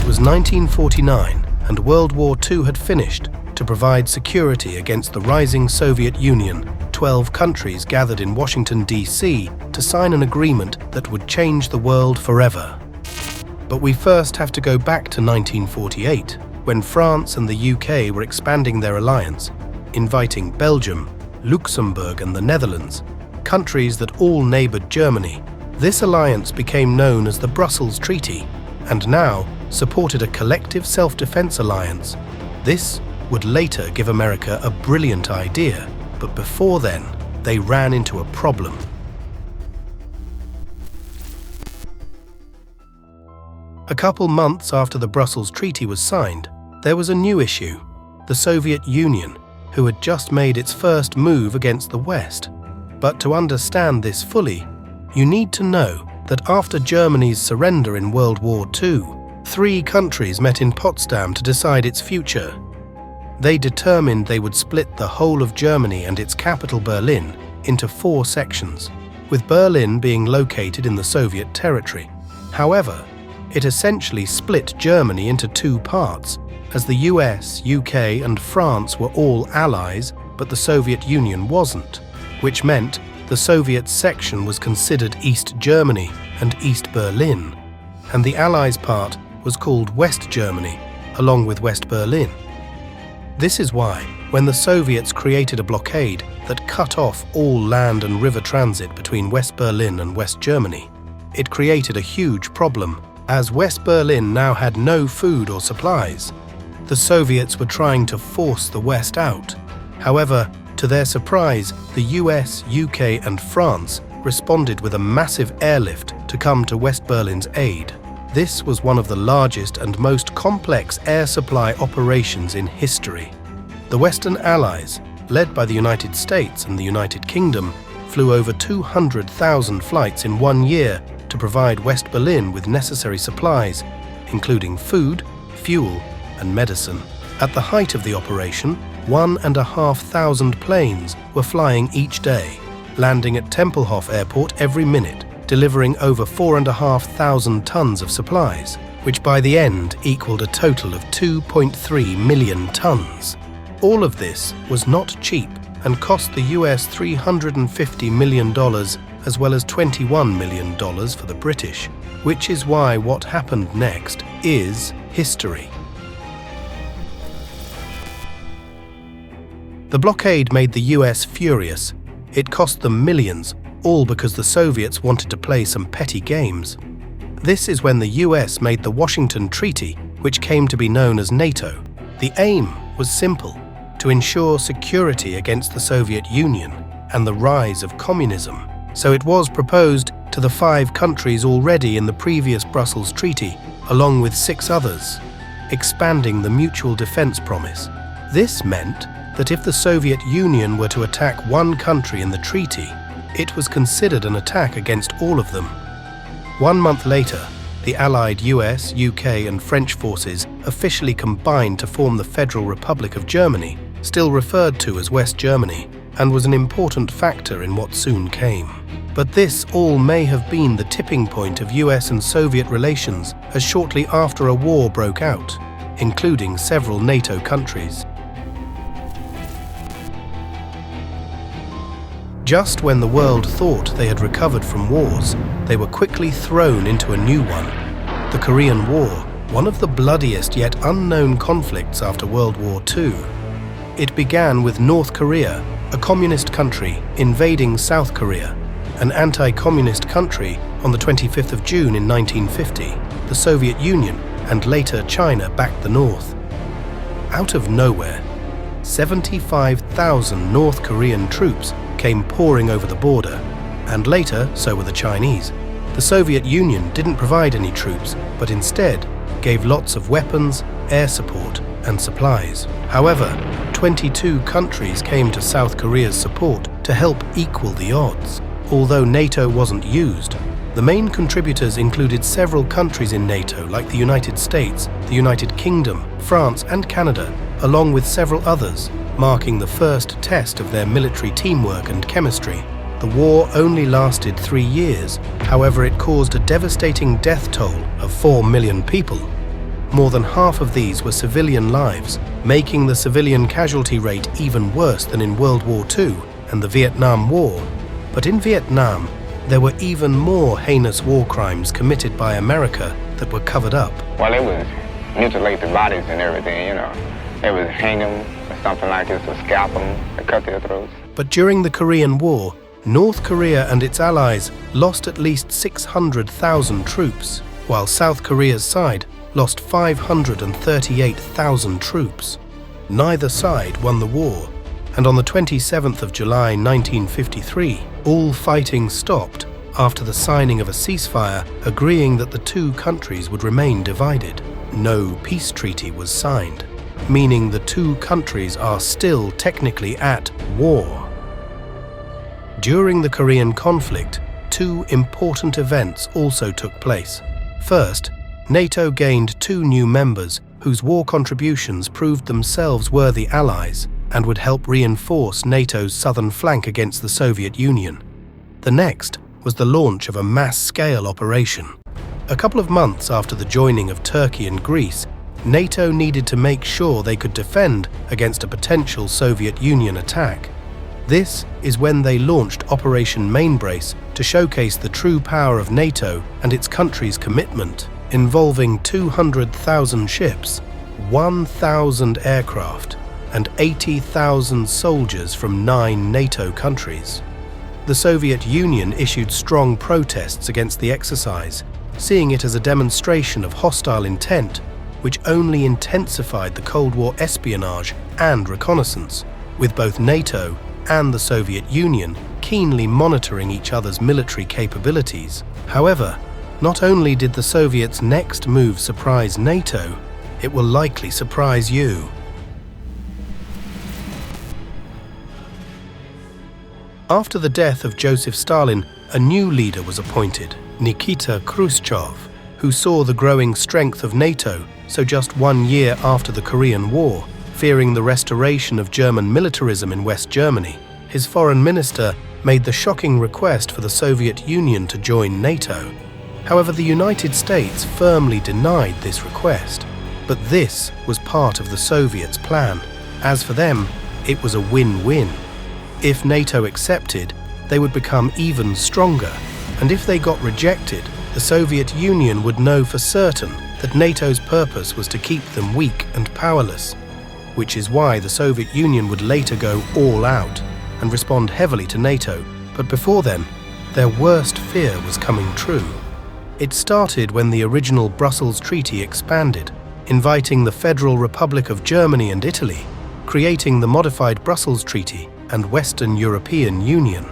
was 1949 and World War II had finished. To provide security against the rising Soviet Union, 12 countries gathered in Washington, D.C. to sign an agreement that would change the world forever. But we first have to go back to 1948, when France and the UK were expanding their alliance, inviting Belgium, Luxembourg and the Netherlands, countries that all neighboured Germany. This alliance became known as the Brussels Treaty, and now supported a collective self-defense alliance. This would later give America a brilliant idea, but before then, they ran into a problem. A couple months after the Brussels Treaty was signed, there was a new issue: the Soviet Union, who had just made its first move against the West. But to understand this fully, you need to know that after Germany's surrender in World War II, 3 countries met in Potsdam to decide its future. They determined they would split the whole of Germany and its capital Berlin into 4 sections, with Berlin being located in the Soviet territory. However, it essentially split Germany into 2 parts, as the US, UK and France were all allies, but the Soviet Union wasn't, which meant the Soviet section was considered East Germany and East Berlin, and the Allies part was called West Germany, along with West Berlin. This is why, when the Soviets created a blockade that cut off all land and river transit between West Berlin and West Germany, it created a huge problem, as West Berlin now had no food or supplies. The Soviets were trying to force the West out. However, to their surprise, the US, UK and France responded with a massive airlift to come to West Berlin's aid. This was one of the largest and most complex air supply operations in history. The Western Allies, led by the United States and the United Kingdom, flew over 200,000 flights in 1 year to provide West Berlin with necessary supplies, including food, fuel, and medicine. At the height of the operation, 1,500 planes were flying each day, landing at Tempelhof Airport every minute, delivering over 4,500 tons of supplies, which by the end equaled a total of 2.3 million tons. All of this was not cheap and cost the US $350 million as well as $21 million for the British, which is why what happened next is history. The blockade made the US furious. It cost them millions, all because the Soviets wanted to play some petty games. This is when the US made the Washington Treaty, which came to be known as NATO. The aim was simple: to ensure security against the Soviet Union and the rise of communism. So it was proposed to the 5 countries already in the previous Brussels Treaty, along with 6 others, expanding the mutual defense promise. This meant that if the Soviet Union were to attack one country in the treaty, it was considered an attack against all of them. 1 month later, the Allied US, UK and French forces officially combined to form the Federal Republic of Germany, still referred to as West Germany, and was an important factor in what soon came. But this all may have been the tipping point of US and Soviet relations, as shortly after a war broke out, including several NATO countries. Just when the world thought they had recovered from wars, they were quickly thrown into a new one: the Korean War, one of the bloodiest yet unknown conflicts after World War II. It began with North Korea, a communist country, invading South Korea, an anti-communist country, on the 25th of June in 1950. The Soviet Union and later China backed the North. Out of nowhere, 75,000 North Korean troops came pouring over the border, and later so were the Chinese. The Soviet Union didn't provide any troops, but instead gave lots of weapons, air support, and supplies. However, 22 countries came to South Korea's support to help equal the odds. Although NATO wasn't used, the main contributors included several countries in NATO like the United States, the United Kingdom, France, and Canada, along with several others, marking the first test of their military teamwork and chemistry. The war only lasted 3 years, however it caused a devastating death toll of 4 million people. more than half of these were civilian lives, making the civilian casualty rate even worse than in World War II and the Vietnam War. But in Vietnam, there were even more heinous war crimes committed by America that were covered up. Well, it was mutilate the bodies and everything, you know. It was hang them or something like this, or scalp them, or cut their throats. But during the Korean War, North Korea and its allies lost at least 600,000 troops, while South Korea's side lost 538,000 troops. Neither side won the war, and on the 27th of July 1953, all fighting stopped after the signing of a ceasefire agreeing that the two countries would remain divided. No peace treaty was signed, meaning the two countries are still technically at war. During the Korean conflict, two important events also took place. First, NATO gained 2 new members whose war contributions proved themselves worthy allies and would help reinforce NATO's southern flank against the Soviet Union. The next was the launch of a mass-scale operation. A couple of months after the joining of Turkey and Greece, NATO needed to make sure they could defend against a potential Soviet Union attack. This is when they launched Operation Mainbrace to showcase the true power of NATO and its country's commitment, involving 200,000 ships, 1,000 aircraft, and 80,000 soldiers from 9 NATO countries. The Soviet Union issued strong protests against the exercise, seeing it as a demonstration of hostile intent, which only intensified the Cold War espionage and reconnaissance, with both NATO and the Soviet Union keenly monitoring each other's military capabilities. However, not only did the Soviets' next move surprise NATO, it will likely surprise you. After the death of Joseph Stalin, a new leader was appointed, Nikita Khrushchev, who saw the growing strength of NATO, so just 1 year after the Korean War, fearing the restoration of German militarism in West Germany, his foreign minister made the shocking request for the Soviet Union to join NATO. However, the United States firmly denied this request, but this was part of the Soviets' plan. As for them, it was a win-win. If NATO accepted, they would become even stronger, and if they got rejected, the Soviet Union would know for certain that NATO's purpose was to keep them weak and powerless, which is why the Soviet Union would later go all out and respond heavily to NATO. But before then, their worst fear was coming true. It started when the original Brussels Treaty expanded, inviting the Federal Republic of Germany and Italy, creating the modified Brussels Treaty and Western European Union.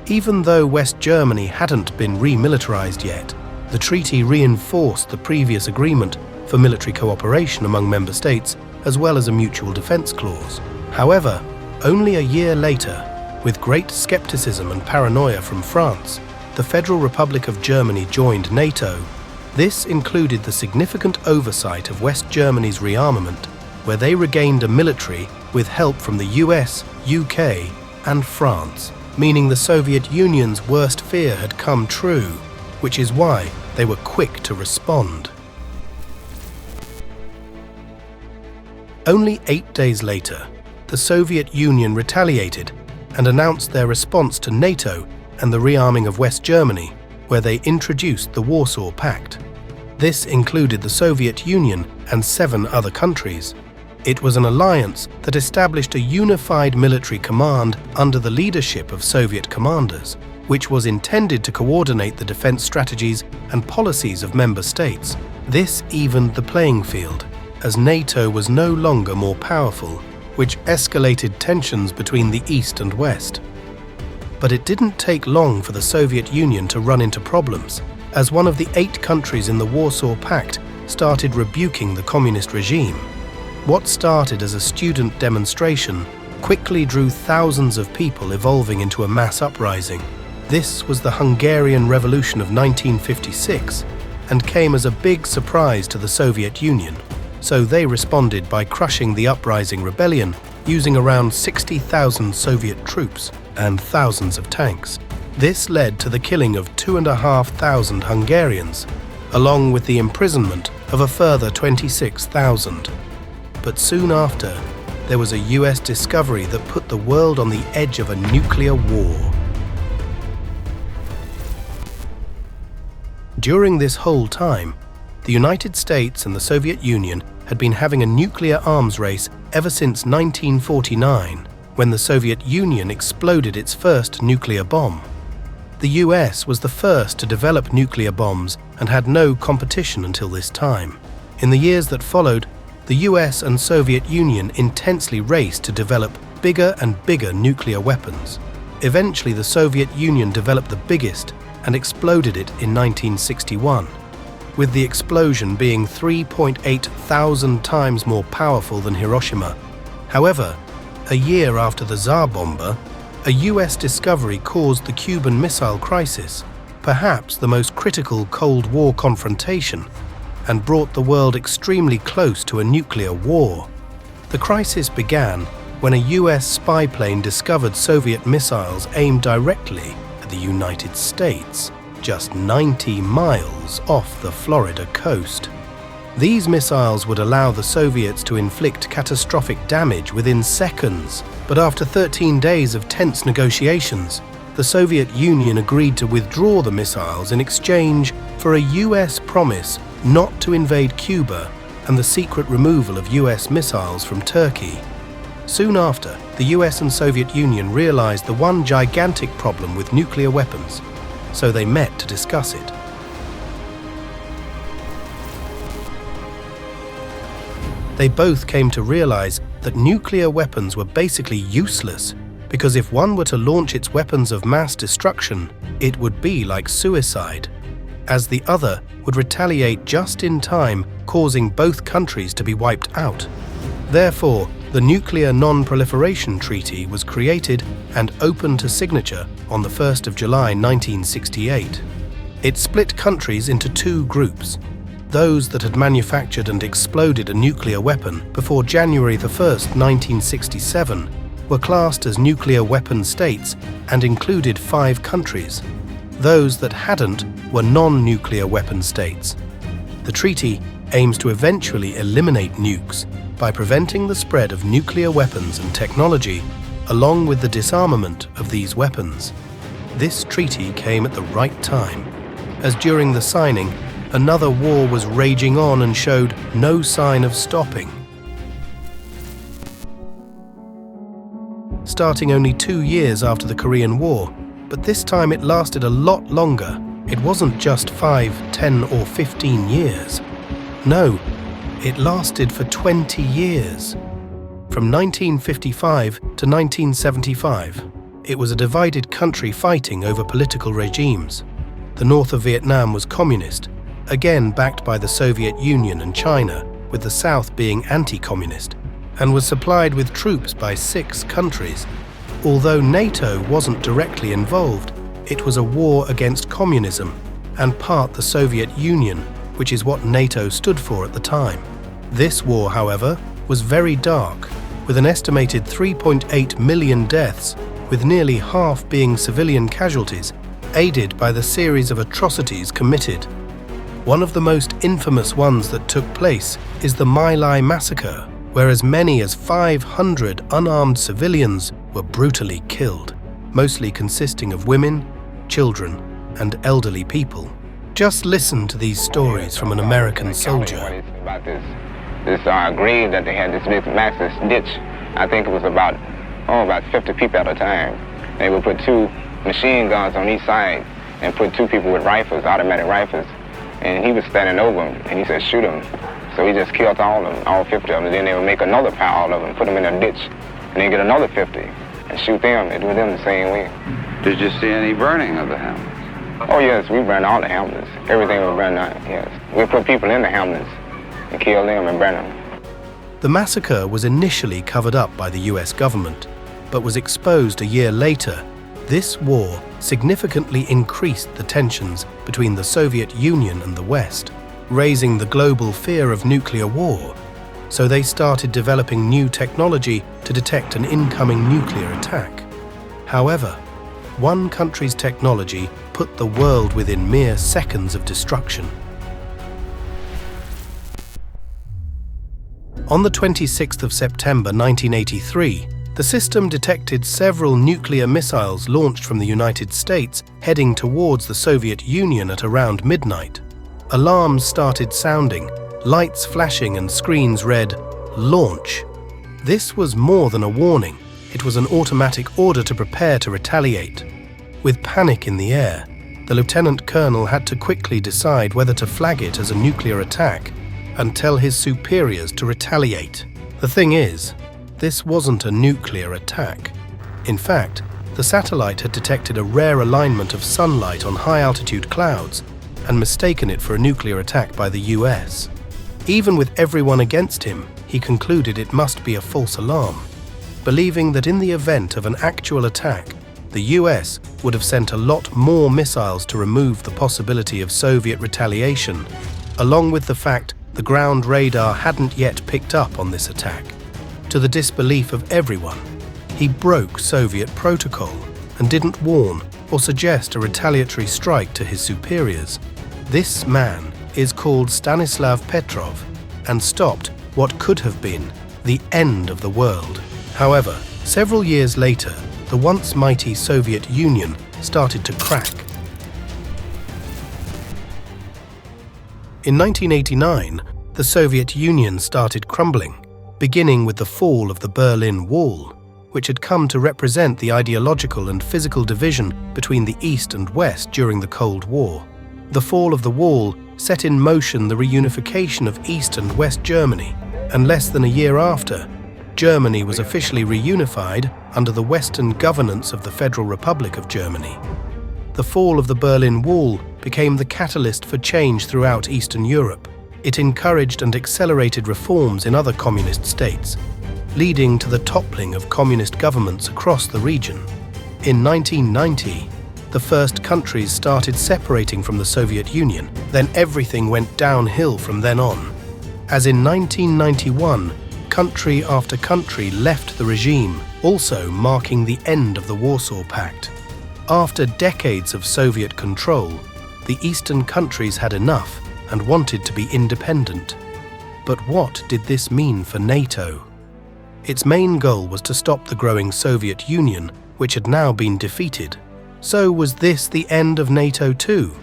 Even though West Germany hadn't been remilitarized yet, the treaty reinforced the previous agreement for military cooperation among member states, as well as a mutual defense clause. However, only a year later, with great skepticism and paranoia from France, the Federal Republic of Germany joined NATO. This included the significant oversight of West Germany's rearmament, where they regained a military with help from the US, UK, and France, meaning the Soviet Union's worst fear had come true, which is why they were quick to respond. Only 8 days later, the Soviet Union retaliated and announced their response to NATO and the rearming of West Germany, where they introduced the Warsaw Pact. This included the Soviet Union and 7 other countries. It was an alliance that established a unified military command under the leadership of Soviet commanders, which was intended to coordinate the defense strategies and policies of member states. This evened the playing field, as NATO was no longer more powerful, which escalated tensions between the East and West. But it didn't take long for the Soviet Union to run into problems, as one of the 8 countries in the Warsaw Pact started rebuking the communist regime. What started as a student demonstration quickly drew thousands of people, evolving into a mass uprising. This was the Hungarian Revolution of 1956 and came as a big surprise to the Soviet Union, so they responded by crushing the uprising rebellion using around 60,000 Soviet troops and thousands of tanks. This led to the killing of 2,500 Hungarians, along with the imprisonment of a further 26,000. But soon after, there was a US discovery that put the world on the edge of a nuclear war. During this whole time, the United States and the Soviet Union had been having a nuclear arms race ever since 1949, when the Soviet Union exploded its first nuclear bomb. The US was the first to develop nuclear bombs and had no competition until this time. In the years that followed, the US and Soviet Union intensely raced to develop bigger and bigger nuclear weapons. Eventually, the Soviet Union developed the biggest and exploded it in 1961, with the explosion being 3.8 thousand times more powerful than Hiroshima. However, a year after the Tsar Bomba, a US discovery caused the Cuban Missile Crisis, perhaps the most critical Cold War confrontation, and brought the world extremely close to a nuclear war. The crisis began when a US spy plane discovered Soviet missiles aimed directly at the United States, just 90 miles off the Florida coast. These missiles would allow the Soviets to inflict catastrophic damage within seconds, but after 13 days of tense negotiations, the Soviet Union agreed to withdraw the missiles in exchange for a US promise not to invade Cuba and the secret removal of US missiles from Turkey. Soon after, the US and Soviet Union realized the one gigantic problem with nuclear weapons, so they met to discuss it. They both came to realize that nuclear weapons were basically useless, because if one were to launch its weapons of mass destruction, it would be like suicide, as the other would retaliate just in time, causing both countries to be wiped out. Therefore, the Nuclear Non-Proliferation Treaty was created and opened to signature on the 1st of July 1968. It split countries into two groups. Those that had manufactured and exploded a nuclear weapon before January 1, 1967, were classed as nuclear weapon states and included 5 countries. Those that hadn't were non-nuclear weapon states. The treaty aims to eventually eliminate nukes by preventing the spread of nuclear weapons and technology, along with the disarmament of these weapons. This treaty came at the right time, as during the signing, another war was raging on and showed no sign of stopping. Starting only 2 years after the Korean War, but this time it lasted a lot longer. It wasn't just 5, 10, or 15 years. No, it lasted for 20 years. From 1955 to 1975, it was a divided country fighting over political regimes. The north of Vietnam was communist, again backed by the Soviet Union and China, with the south being anti-communist, and was supplied with troops by 6 countries. Although NATO wasn't directly involved, it was a war against communism, and part the Soviet Union, which is what NATO stood for at the time. This war, however, was very dark, with an estimated 3.8 million deaths, with nearly half being civilian casualties, aided by the series of atrocities committed. One of the most infamous ones that took place is the My Lai massacre, where as many as 500 unarmed civilians were brutally killed, mostly consisting of women, children, and elderly people. Just listen to these stories from an American soldier. About this grave that they had, this big massive ditch. I think it was about 50 people at a time. They would put 2 machine guns on each side and put 2 people with rifles, automatic rifles. And he was standing over them, and he said, shoot them. So he just killed all of them, all 50 of them. And then they would make another pile of them, put them in a ditch, and then get another 50 and shoot them and do them the same way. Did you see any burning of the hamlets? Oh yes, we burned all the hamlets. Everything was burned out, yes. We put people in the hamlets and kill them and burn them. The massacre was initially covered up by the US government, but was exposed a year later. This war significantly increased the tensions between the Soviet Union and the West, raising the global fear of nuclear war. So they started developing new technology to detect an incoming nuclear attack. However, one country's technology put the world within mere seconds of destruction. On the 26th of September 1983, the system detected several nuclear missiles launched from the United States heading towards the Soviet Union at around midnight. Alarms started sounding, lights flashing and screens read, "Launch." This was more than a warning. It was an automatic order to prepare to retaliate. With panic in the air, the lieutenant colonel had to quickly decide whether to flag it as a nuclear attack and tell his superiors to retaliate. The thing is, this wasn't a nuclear attack. In fact, the satellite had detected a rare alignment of sunlight on high-altitude clouds and mistaken it for a nuclear attack by the US. Even with everyone against him, he concluded it must be a false alarm, believing that in the event of an actual attack, the US would have sent a lot more missiles to remove the possibility of Soviet retaliation, along with the fact the ground radar hadn't yet picked up on this attack. To the disbelief of everyone, he broke Soviet protocol and didn't warn or suggest a retaliatory strike to his superiors. This man is called Stanislav Petrov and stopped what could have been the end of the world. However, several years later, the once mighty Soviet Union started to crack. In 1989, the Soviet Union started crumbling, beginning with the fall of the Berlin Wall, which had come to represent the ideological and physical division between the East and West during the Cold War. The fall of the wall set in motion the reunification of East and West Germany, and less than a year after, Germany was officially reunified under the Western governance of the Federal Republic of Germany. The fall of the Berlin Wall became the catalyst for change throughout Eastern Europe. It encouraged and accelerated reforms in other communist states, leading to the toppling of communist governments across the region. In 1990, the first countries started separating from the Soviet Union, then everything went downhill from then on. As in 1991, country after country left the regime, also marking the end of the Warsaw Pact. After decades of Soviet control, the Eastern countries had enough and wanted to be independent. But what did this mean for NATO? Its main goal was to stop the growing Soviet Union, which had now been defeated. So was this the end of NATO too?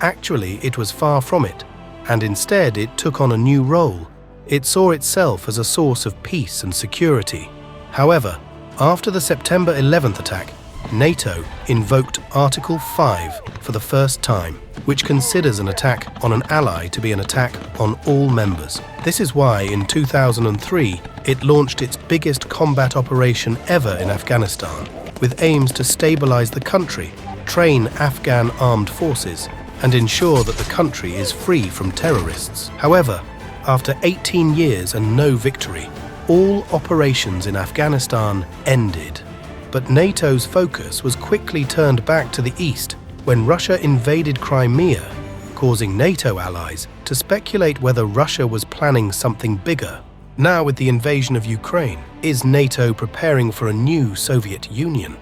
Actually, it was far from it, and instead it took on a new role. It saw itself as a source of peace and security. However, after the September 11th attack, NATO invoked Article 5 for the first time, which considers an attack on an ally to be an attack on all members. This is why in 2003 it launched its biggest combat operation ever in Afghanistan, with aims to stabilize the country, train Afghan armed forces, and ensure that the country is free from terrorists. However, after 18 years and no victory, all operations in Afghanistan ended. But NATO's focus was quickly turned back to the east when Russia invaded Crimea, causing NATO allies to speculate whether Russia was planning something bigger. Now with the invasion of Ukraine, is NATO preparing for a new Soviet Union?